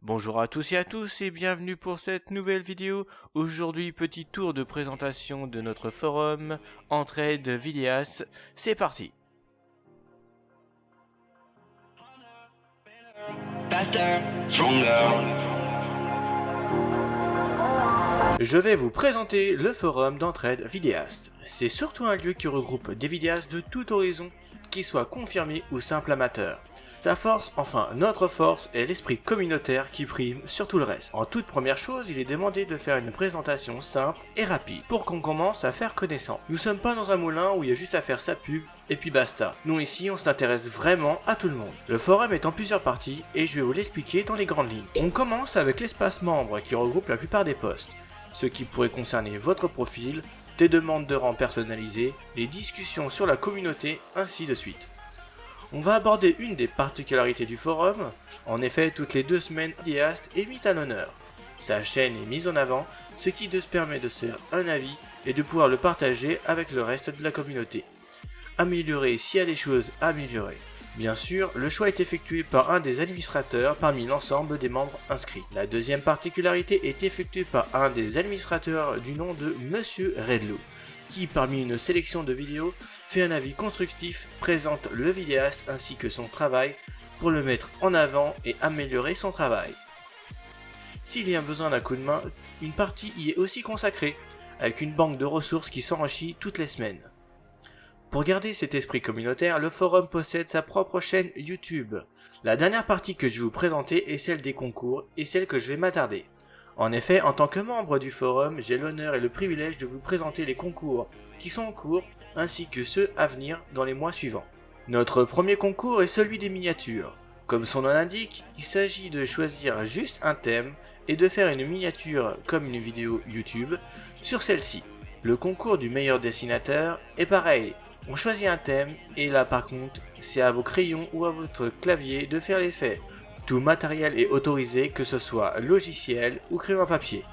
Bonjour à tous et bienvenue pour cette nouvelle vidéo. Aujourd'hui, petit tour de présentation de notre forum Entraide Vidéastes. C'est parti. Faster, stronger. Je vais vous présenter le forum d'entraide vidéaste. C'est surtout un lieu qui regroupe des vidéastes de tout horizon, qu'ils soient confirmés ou simples amateurs. Sa force, enfin notre force, est l'esprit communautaire qui prime sur tout le reste. En toute première chose, il est demandé de faire une présentation simple et rapide pour qu'on commence à faire connaissance. Nous sommes pas dans un moulin où il y a juste à faire sa pub et puis basta. Nous ici, on s'intéresse vraiment à tout le monde. Le forum est en plusieurs parties et je vais vous l'expliquer dans les grandes lignes. On commence avec l'espace membre qui regroupe la plupart des postes, ce qui pourrait concerner votre profil, des demandes de rang personnalisées, les discussions sur la communauté, ainsi de suite. On va aborder une des particularités du forum. En effet, toutes les 2 semaines, Vidéaste est mis à l'honneur. Sa chaîne est mise en avant, ce qui te permet de se faire un avis et de pouvoir le partager avec le reste de la communauté. Améliorer s'il y a des choses à améliorer. Bien sûr, le choix est effectué par un des administrateurs parmi l'ensemble des membres inscrits. La deuxième particularité est effectuée par un des administrateurs du nom de Monsieur Redlow, qui parmi une sélection de vidéos fait un avis constructif, présente le vidéaste ainsi que son travail pour le mettre en avant et améliorer son travail. S'il y a besoin d'un coup de main, une partie y est aussi consacrée, avec une banque de ressources qui s'enrichit toutes les semaines. Pour garder cet esprit communautaire, le forum possède sa propre chaîne YouTube. La dernière partie que je vais vous présenter est celle des concours et celle que je vais m'attarder. En effet, en tant que membre du forum, j'ai l'honneur et le privilège de vous présenter les concours qui sont en cours ainsi que ceux à venir dans les mois suivants. Notre premier concours est celui des miniatures. Comme son nom l'indique, il s'agit de choisir juste un thème et de faire une miniature comme une vidéo YouTube sur celle-ci. Le concours du meilleur dessinateur est pareil. On choisit un thème et là par contre, c'est à vos crayons ou à votre clavier de faire l'effet. Tout matériel est autorisé, que ce soit logiciel ou crayon à papier.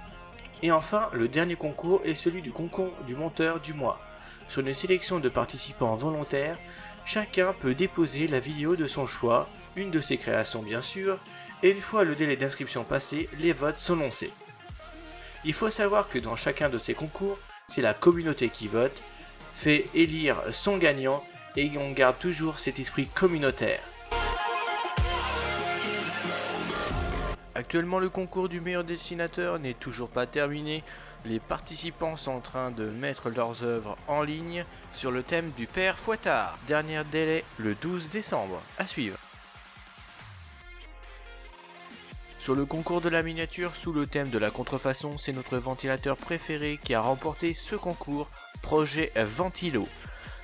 Et enfin, le dernier concours est celui du concours du monteur du mois. Sur une sélection de participants volontaires, chacun peut déposer la vidéo de son choix, une de ses créations bien sûr, et une fois le délai d'inscription passé, les votes sont lancés. Il faut savoir que dans chacun de ces concours, c'est la communauté qui vote, fait élire son gagnant, et on garde toujours cet esprit communautaire. Actuellement, le concours du meilleur dessinateur n'est toujours pas terminé. Les participants sont en train de mettre leurs œuvres en ligne sur le thème du père Fouettard. Dernier délai le 12 décembre. À suivre. Sur le concours de la miniature, sous le thème de la contrefaçon, c'est notre ventilateur préféré qui a remporté ce concours, Projet Ventilo.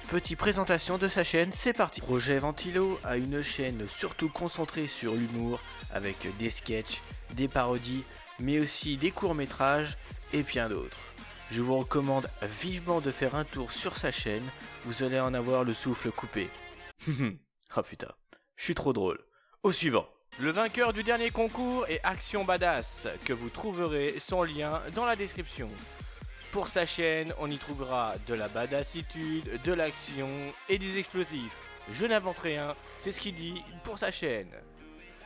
Petite présentation de sa chaîne, c'est parti. Projet Ventilo a une chaîne surtout concentrée sur l'humour, avec des sketchs, des parodies, mais aussi des courts-métrages et bien d'autres. Je vous recommande vivement de faire un tour sur sa chaîne, vous allez en avoir le souffle coupé. Oh putain, je suis trop drôle. Au suivant. Le vainqueur du dernier concours est Action Badass, que vous trouverez son lien dans la description. Pour sa chaîne, on y trouvera de la badassitude, de l'action et des explosifs. Je n'invente rien, c'est ce qu'il dit pour sa chaîne.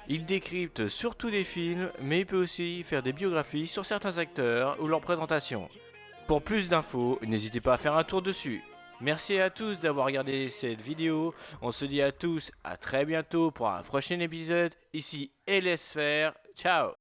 Il décrypte surtout des films, mais il peut aussi faire des biographies sur certains acteurs ou leurs présentations. Pour plus d'infos, n'hésitez pas à faire un tour dessus. Merci à tous d'avoir regardé cette vidéo. On se dit à tous à très bientôt pour un prochain épisode. Ici LSFR, ciao.